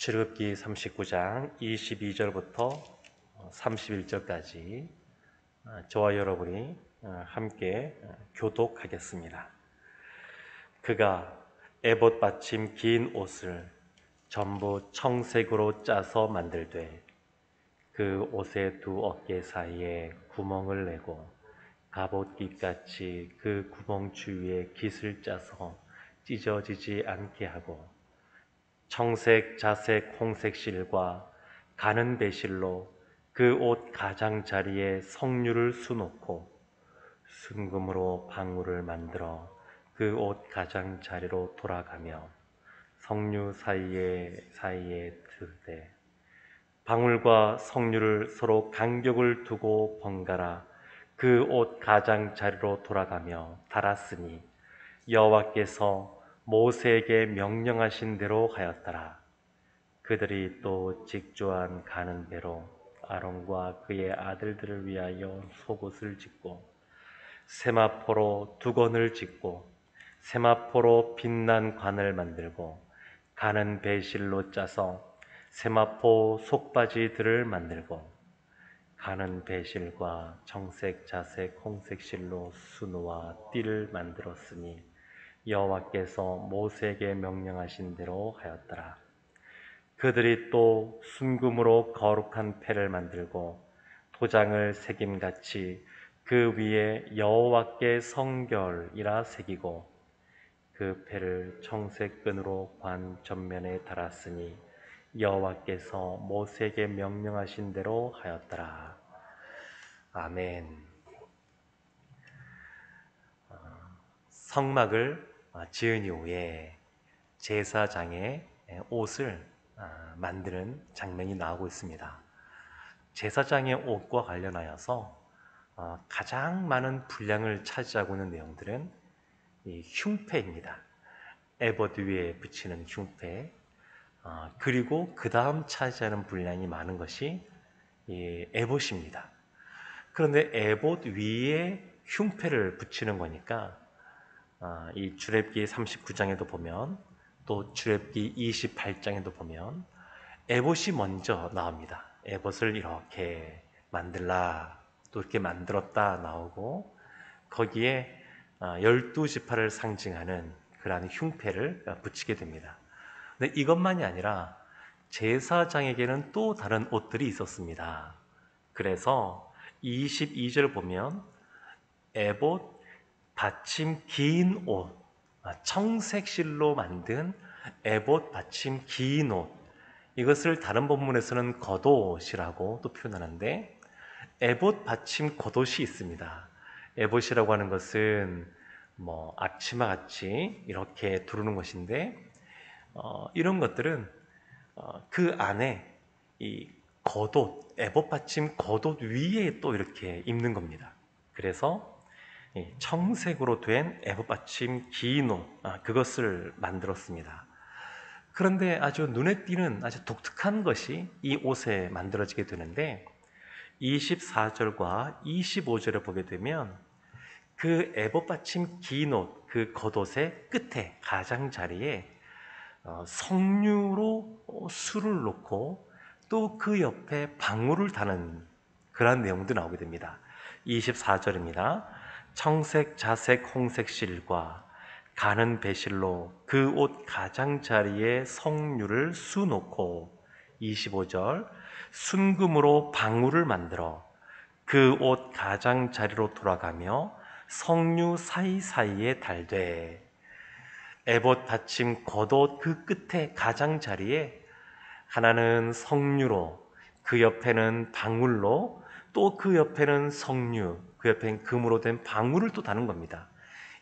출애굽기 39장 22절부터 31절까지 저와 여러분이 함께 교독하겠습니다. 그가 에봇 받침 긴 옷을 전부 청색으로 짜서 만들되 그 옷의 두 어깨 사이에 구멍을 내고 갑옷깃같이 그 구멍 주위에 깃을 짜서 찢어지지 않게 하고 청색, 자색, 홍색 실과 가는 배실로 그 옷 가장자리에 성류를 수놓고 순금으로 방울을 만들어 그 옷 가장자리로 돌아가며 성류 사이에 들되 방울과 성류를 서로 간격을 두고 번갈아 그 옷 가장자리로 돌아가며 달았으니 여호와께서 모세에게 명령하신 대로 하였더라. 그들이 또 직조한 가는 배로 아론과 그의 아들들을 위하여 속옷을 짓고 세마포로 두건을 짓고 세마포로 빛난 관을 만들고 가는 배실로 짜서 세마포 속바지들을 만들고 가는 배실과 청색, 자색, 홍색 실로 수노와 띠를 만들었으니 여호와께서 모세에게 명령하신 대로 하였더라. 그들이 또 순금으로 거룩한 패를 만들고 도장을 새김같이 그 위에 여호와께 성결이라 새기고 그 패를 청색 끈으로 관 전면에 달았으니 여호와께서 모세에게 명령하신 대로 하였더라. 아멘. 성막을 지은 이후에 제사장의 옷을 만드는 장면이 나오고 있습니다. 제사장의 옷과 관련하여서 가장 많은 분량을 차지하고 있는 내용들은 이 흉패입니다. 에봇 위에 붙이는 흉패, 그리고 그 다음 차지하는 분량이 많은 것이 이 에봇입니다. 그런데 에봇 위에 흉패를 붙이는 거니까 이 출애굽기 39장에도 보면 또 출애굽기 28장에도 보면 에봇이 먼저 나옵니다. 에봇을 이렇게 만들라, 또 이렇게 만들었다 나오고 거기에 12지파를 상징하는 그러한 흉패를 붙이게 됩니다. 근데 이것만이 아니라 제사장에게는 또 다른 옷들이 있었습니다. 그래서 22절 보면 에봇 받침 긴 옷, 청색 실로 만든 에봇 받침 긴 옷, 이것을 다른 본문에서는 겉옷이라고 또 표현하는데 에봇 받침 겉옷이 있습니다. 에봇이라고 하는 것은 앞치마 같이 이렇게 두르는 것인데 이런 것들은 그 안에 이 겉옷, 에봇 받침 겉옷 위에 또 이렇게 입는 겁니다. 그래서 청색으로 된 에봇 받침 긴 옷, 그것을 만들었습니다. 그런데 아주 눈에 띄는 아주 독특한 것이 이 옷에 만들어지게 되는데 24절과 25절을 보게 되면 그 에봇 받침 긴 옷, 그 겉옷의 끝에 가장자리에 석류로 술을 놓고 또 그 옆에 방울을 다는 그런 내용도 나오게 됩니다. 24절입니다. 청색, 자색, 홍색 실과 가는 배실로 그 옷 가장자리에 석류를 수놓고 25절 순금으로 방울을 만들어 그 옷 가장자리로 돌아가며 석류 사이사이에 달되 에봇 받침 겉옷 그 끝에 가장자리에 하나는 석류로 그 옆에는 방울로 또 그 옆에는 석류 그 옆에는 금으로 된 방울을 또 다는 겁니다.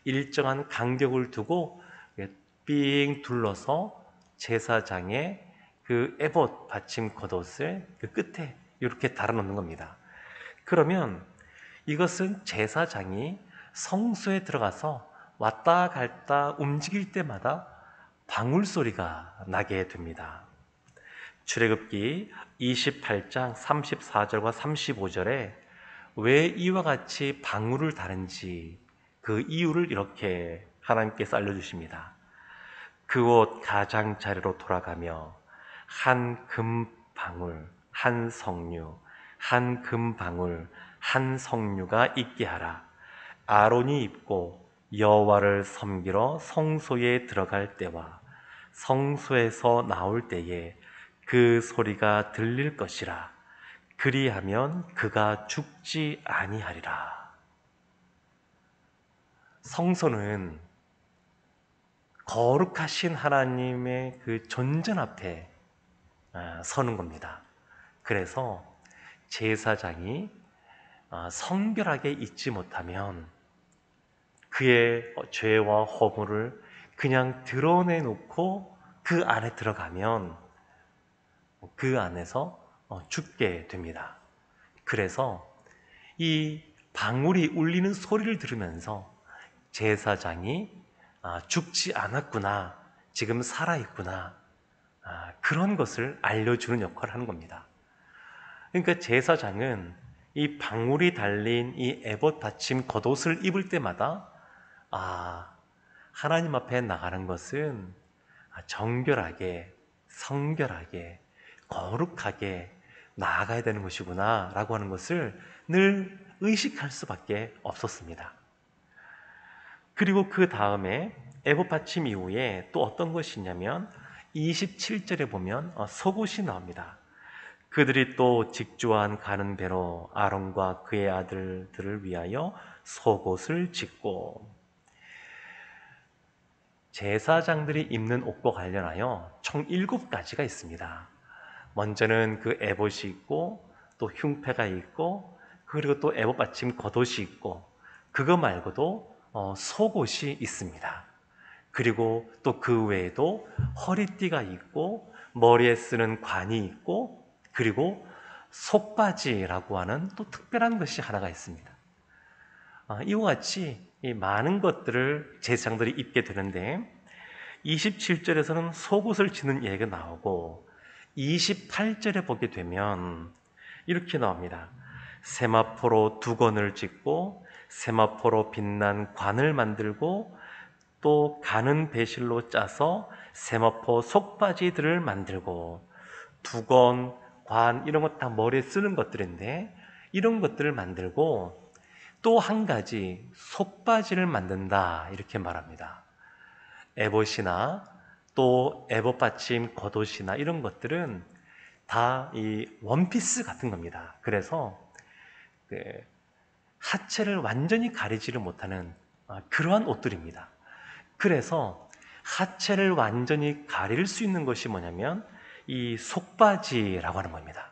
일정한 간격을 두고 삥 둘러서 제사장의 그 에봇 받침 겉옷을 그 끝에 이렇게 달아놓는 겁니다. 그러면 이것은 제사장이 성소에 들어가서 왔다 갔다 움직일 때마다 방울 소리가 나게 됩니다. 출애굽기 28장 34절과 35절에 왜 이와 같이 방울을 다는지 그 이유를 이렇게 하나님께서 알려주십니다. 그 옷 가장자리로 돌아가며 한 금방울 한 석류 한 금방울 한 석류가 있게 하라. 아론이 입고 여호와를 섬기러 성소에 들어갈 때와 성소에서 나올 때에 그 소리가 들릴 것이라. 그리하면 그가 죽지 아니하리라. 성소는 거룩하신 하나님의 그 존전 앞에 서는 겁니다. 그래서 제사장이 성결하게 있지 못하면 그의 죄와 허물을 그냥 드러내놓고 그 안에 들어가면 그 안에서 죽게 됩니다. 그래서 이 방울이 울리는 소리를 들으면서 제사장이 죽지 않았구나, 지금 살아있구나, 그런 것을 알려주는 역할을 하는 겁니다. 그러니까 제사장은 이 방울이 달린 이 에봇 받침 겉옷을 입을 때마다 하나님 앞에 나가는 것은 정결하게, 성결하게, 거룩하게 나아가야 되는 것이구나 라고 하는 것을 늘 의식할 수밖에 없었습니다. 그리고 그 다음에 에봇 받침 이후에 또 어떤 것이 있냐면 27절에 보면 속옷이 나옵니다. 그들이 또 직조한 가는 배로 아론과 그의 아들들을 위하여 속옷을 짓고, 제사장들이 입는 옷과 관련하여 총 7가지가 있습니다. 먼저는 그 에봇이 있고, 또 흉패가 있고, 그리고 또 에봇 받침 겉옷이 있고, 그거 말고도 속옷이 있습니다. 그리고 또 그 외에도 허리띠가 있고, 머리에 쓰는 관이 있고, 그리고 속바지라고 하는 또 특별한 것이 하나가 있습니다. 이와 같이 이 많은 것들을 제사장들이 입게 되는데, 27절에서는 속옷을 지는 얘기가 나오고 28절에 보게 되면 이렇게 나옵니다. 세마포로 두건을 짓고 세마포로 빛난 관을 만들고 또 가는 배실로 짜서 세마포 속바지들을 만들고, 두건, 관 이런 것 다 머리에 쓰는 것들인데 이런 것들을 만들고 또 한 가지 속바지를 만든다 이렇게 말합니다. 에봇이나 또 에봇 받침 겉옷이나 이런 것들은 다 이 원피스 같은 겁니다. 그래서 하체를 완전히 가리지를 못하는 그러한 옷들입니다. 그래서 하체를 완전히 가릴 수 있는 것이 뭐냐면 이 속바지라고 하는 겁니다.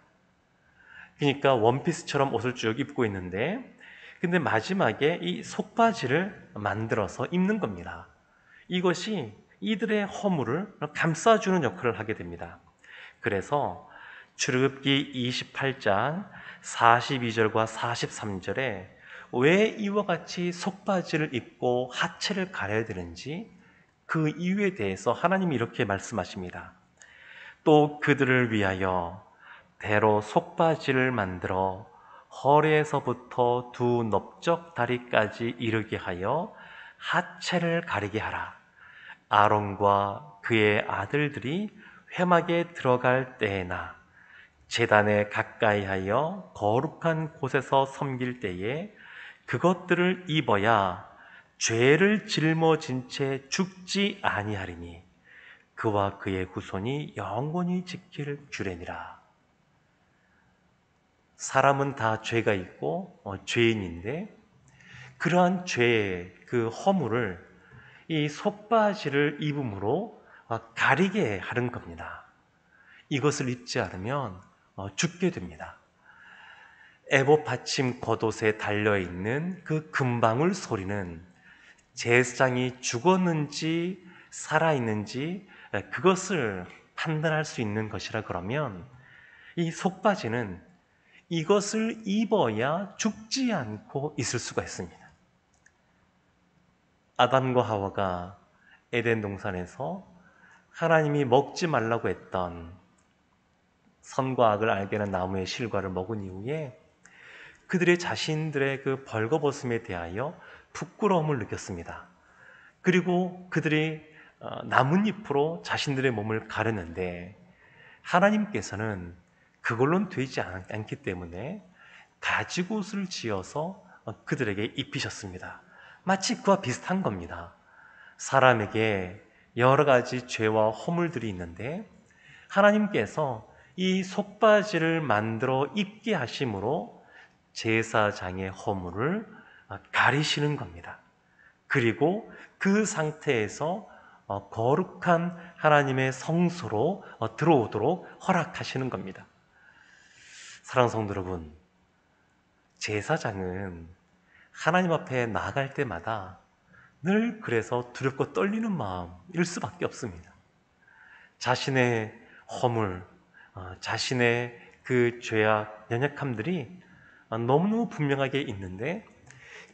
그러니까 원피스처럼 옷을 쭉 입고 있는데, 근데 마지막에 이 속바지를 만들어서 입는 겁니다. 이것이 이들의 허물을 감싸주는 역할을 하게 됩니다. 그래서 출애굽기 28장 42절과 43절에 왜 이와 같이 속바지를 입고 하체를 가려야 되는지 그 이유에 대해서 하나님이 이렇게 말씀하십니다. 또 그들을 위하여 대로 속바지를 만들어 허리에서부터 두 넓적 다리까지 이르게 하여 하체를 가리게 하라. 아론과 그의 아들들이 회막에 들어갈 때에나 제단에 가까이 하여 거룩한 곳에서 섬길 때에 그것들을 입어야 죄를 짊어진 채 죽지 아니하리니 그와 그의 후손이 영원히 지킬 규례니라. 사람은 다 죄가 있고 죄인인데, 그러한 죄의 그 허물을 이 속바지를 입음으로 가리게 하는 겁니다. 이것을 입지 않으면 죽게 됩니다. 에봇 받침 겉옷에 달려있는 그 금방울 소리는 제사장이 죽었는지 살아있는지 그것을 판단할 수 있는 것이라 그러면, 이 속바지는 이것을 입어야 죽지 않고 있을 수가 있습니다. 아담과 하와가 에덴 동산에서 하나님이 먹지 말라고 했던 선과 악을 알게 하는 나무의 실과를 먹은 이후에 그들의 자신들의 그 벌거벗음에 대하여 부끄러움을 느꼈습니다. 그리고 그들이 나뭇잎으로 자신들의 몸을 가르는데, 하나님께서는 그걸로는 되지 않기 때문에 가지옷을 지어서 그들에게 입히셨습니다. 마치 그와 비슷한 겁니다. 사람에게 여러 가지 죄와 허물들이 있는데 하나님께서 이 속바지를 만들어 입게 하심으로 제사장의 허물을 가리시는 겁니다. 그리고 그 상태에서 거룩한 하나님의 성소로 들어오도록 허락하시는 겁니다. 사랑하는 성도 여러분, 제사장은 하나님 앞에 나아갈 때마다 늘 그래서 두렵고 떨리는 마음일 수밖에 없습니다. 자신의 허물, 자신의 그 죄악, 연약함들이 너무너무 분명하게 있는데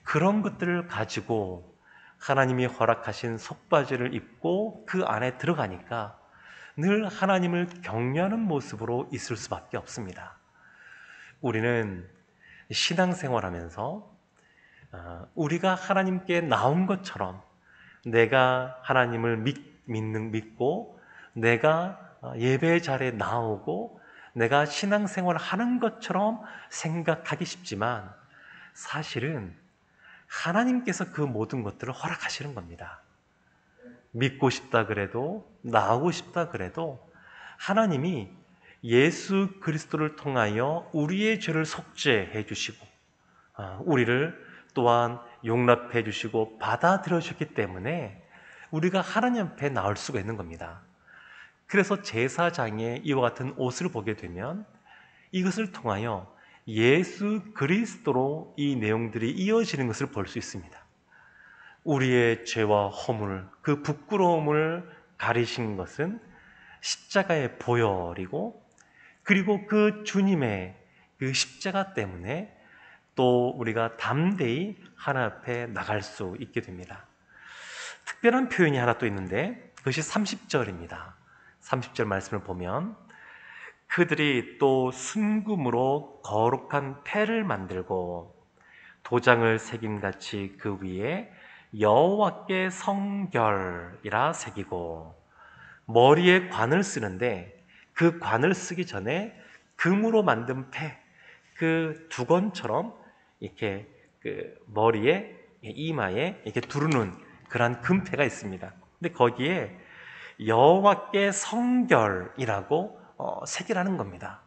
그런 것들을 가지고 하나님이 허락하신 속바지를 입고 그 안에 들어가니까 늘 하나님을 경외하는 모습으로 있을 수밖에 없습니다. 우리는 신앙생활하면서 우리가 하나님께 나온 것처럼 내가 하나님을 믿고 내가 예배 자리에 나오고 내가 신앙생활을 하는 것처럼 생각하기 쉽지만 사실은 하나님께서 그 모든 것들을 허락하시는 겁니다. 믿고 싶다 그래도 나오고 싶다 그래도 하나님이 예수 그리스도를 통하여 우리의 죄를 속죄해 주시고 우리를 또한 용납해 주시고 받아들여 주셨기 때문에 우리가 하나님 앞에 나올 수가 있는 겁니다. 그래서 제사장의 이와 같은 옷을 보게 되면 이것을 통하여 예수 그리스도로 이 내용들이 이어지는 것을 볼 수 있습니다. 우리의 죄와 허물, 그 부끄러움을 가리신 것은 십자가의 보혈이고 그리고 그 주님의 그 십자가 때문에 또 우리가 담대히 하나님 앞에 나갈 수 있게 됩니다. 특별한 표현이 하나 또 있는데 그것이 30절입니다. 30절 말씀을 보면 그들이 또 순금으로 거룩한 패를 만들고 도장을 새김같이 그 위에 여호와께 성결이라 새기고 머리에 관을 쓰는데 그 관을 쓰기 전에 금으로 만든 패, 그 두건처럼 이렇게 그 머리에 이마에 이렇게 두르는 그러한 금패가 있습니다. 근데 거기에 여호와께 성결이라고 새기라는 겁니다.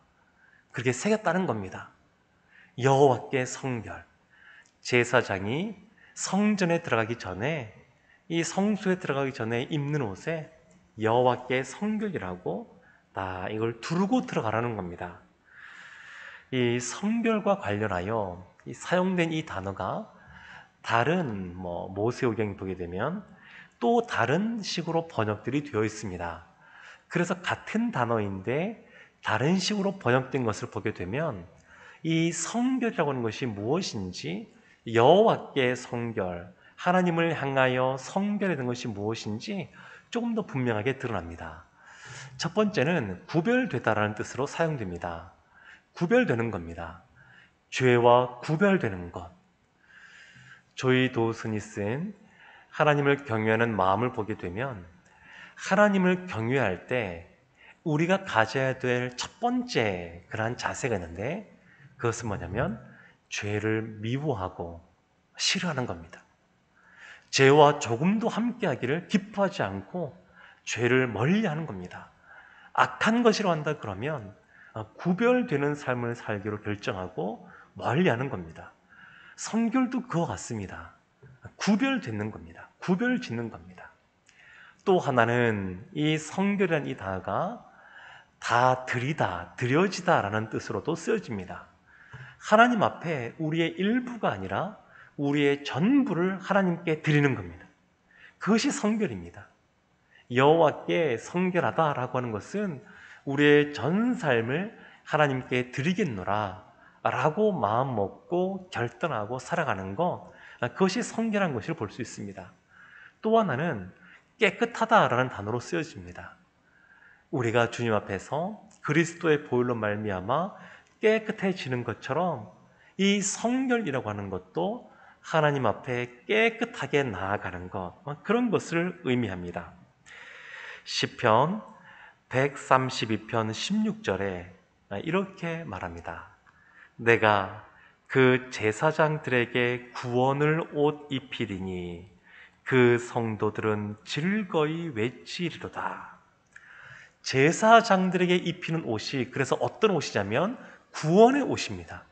그렇게 새겼다는 겁니다. 여호와께 성결. 제사장이 성전에 들어가기 전에 이 성소에 들어가기 전에 입는 옷에 여호와께 성결이라고 다 이걸 두르고 들어가라는 겁니다. 이 성결과 관련하여 사용된 이 단어가 다른 모세오경에 보게 되면 또 다른 식으로 번역들이 되어 있습니다. 그래서 같은 단어인데 다른 식으로 번역된 것을 보게 되면 이 성결이라고 하는 것이 무엇인지 여호와께 성결, 하나님을 향하여 성결이 된 것이 무엇인지 조금 더 분명하게 드러납니다. 첫 번째는 구별되다라는 뜻으로 사용됩니다. 구별되는 겁니다. 죄와 구별되는 것. 조이 도슨이 쓴 하나님을 경외하는 마음을 보게 되면 하나님을 경외할 때 우리가 가져야 될 첫 번째 그러한 자세가 있는데 그것은 뭐냐면 죄를 미워하고 싫어하는 겁니다. 죄와 조금도 함께하기를 기뻐하지 않고 죄를 멀리하는 겁니다. 악한 것이라고 한다 그러면 구별되는 삶을 살기로 결정하고 멀리하는 겁니다. 성결도 그와 같습니다. 구별되는 겁니다. 구별짓는 겁니다. 또 하나는 이 성결이라는 이 단어가 다 드리다, 드려지다라는 뜻으로도 쓰여집니다. 하나님 앞에 우리의 일부가 아니라 우리의 전부를 하나님께 드리는 겁니다. 그것이 성결입니다. 여호와께 성결하다라고 하는 것은 우리의 전 삶을 하나님께 드리겠노라 라고 마음 먹고 결단하고 살아가는 것, 그것이 성결한 것을 볼 수 있습니다. 또 하나는 깨끗하다라는 단어로 쓰여집니다. 우리가 주님 앞에서 그리스도의 보혈로 말미암아 깨끗해지는 것처럼 이 성결이라고 하는 것도 하나님 앞에 깨끗하게 나아가는 것, 그런 것을 의미합니다. 시편 132편 16절에 이렇게 말합니다. 내가 그 제사장들에게 구원을 옷 입히리니 그 성도들은 즐거이 외치리로다. 제사장들에게 입히는 옷이 그래서 어떤 옷이냐면 구원의 옷입니다.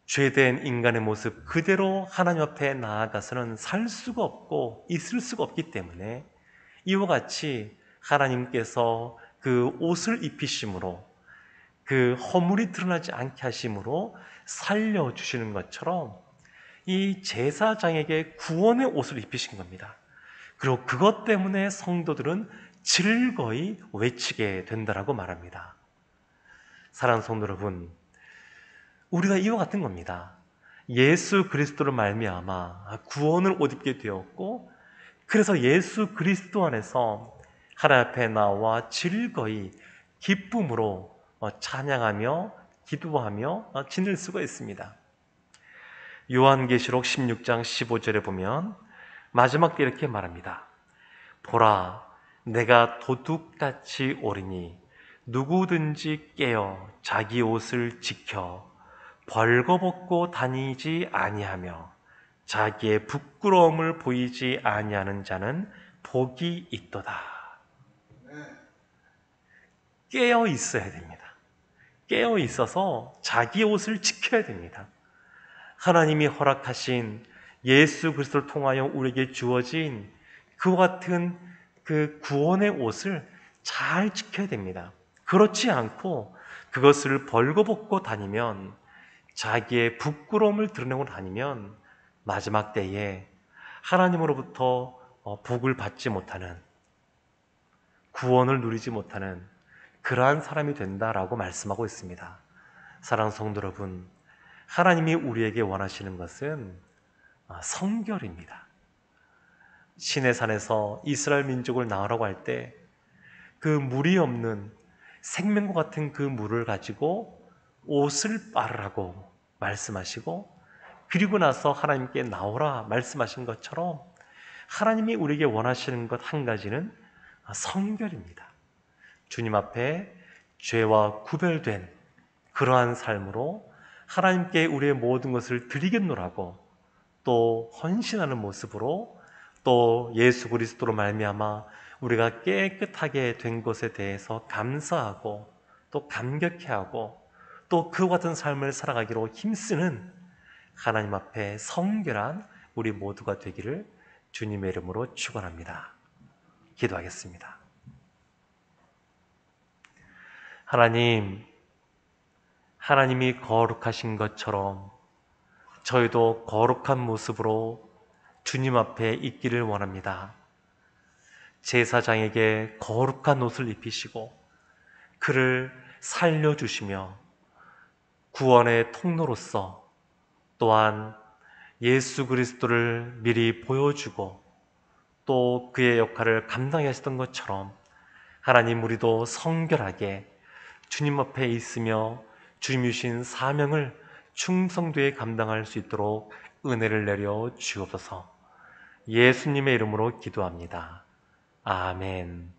죄된 인간의 모습 그대로 하나님 앞에 나아가서는 살 수가 없고 있을 수가 없기 때문에 이와 같이 하나님께서 그 옷을 입히심으로 그 허물이 드러나지 않게 하심으로 살려주시는 것처럼 이 제사장에게 구원의 옷을 입히신 겁니다. 그리고 그것 때문에 성도들은 즐거이 외치게 된다라고 말합니다. 사랑하는 성도 여러분, 우리가 이와 같은 겁니다. 예수 그리스도로 말미암아 구원을 옷 입게 되었고, 그래서 예수 그리스도 안에서 하나님 앞에 나와 즐거이 기쁨으로 찬양하며 기도하며 지낼 수가 있습니다. 요한계시록 16장 15절에 보면 마지막 때 이렇게 말합니다. 보라, 내가 도둑같이 오리니 누구든지 깨어 자기 옷을 지켜 벌거벗고 다니지 아니하며 자기의 부끄러움을 보이지 아니하는 자는 복이 있도다. 깨어 있어야 됩니다. 깨어 있어서 자기 옷을 지켜야 됩니다. 하나님이 허락하신 예수 그리스도를 통하여 우리에게 주어진 그와 같은 그 구원의 옷을 잘 지켜야 됩니다. 그렇지 않고 그것을 벌거벗고 다니면, 자기의 부끄러움을 드러내고 다니면 마지막 때에 하나님으로부터 복을 받지 못하는, 구원을 누리지 못하는 그러한 사람이 된다라고 말씀하고 있습니다. 사랑하는 성도 여러분, 하나님이 우리에게 원하시는 것은 성결입니다. 시내산에서 이스라엘 민족을 나으라고 할 때 그 물이 없는 생명과 같은 그 물을 가지고 옷을 빨으라고 말씀하시고, 그리고 나서 하나님께 나오라 말씀하신 것처럼 하나님이 우리에게 원하시는 것 한 가지는 성결입니다. 주님 앞에 죄와 구별된 그러한 삶으로 하나님께 우리의 모든 것을 드리겠노라고, 또 헌신하는 모습으로, 또 예수 그리스도로 말미암아 우리가 깨끗하게 된 것에 대해서 감사하고 또 감격해하고 또 그와 같은 삶을 살아가기로 힘쓰는 하나님 앞에 성결한 우리 모두가 되기를 주님의 이름으로 축원합니다. 기도하겠습니다. 하나님이 거룩하신 것처럼 저희도 거룩한 모습으로 주님 앞에 있기를 원합니다. 제사장에게 거룩한 옷을 입히시고 그를 살려주시며 구원의 통로로서, 또한 예수 그리스도를 미리 보여주고 또 그의 역할을 감당하셨던 것처럼 하나님, 우리도 성결하게 주님 앞에 있으며 주님이 주신 사명을 충성되게 감당할 수 있도록 은혜를 내려 주옵소서. 예수님의 이름으로 기도합니다. 아멘.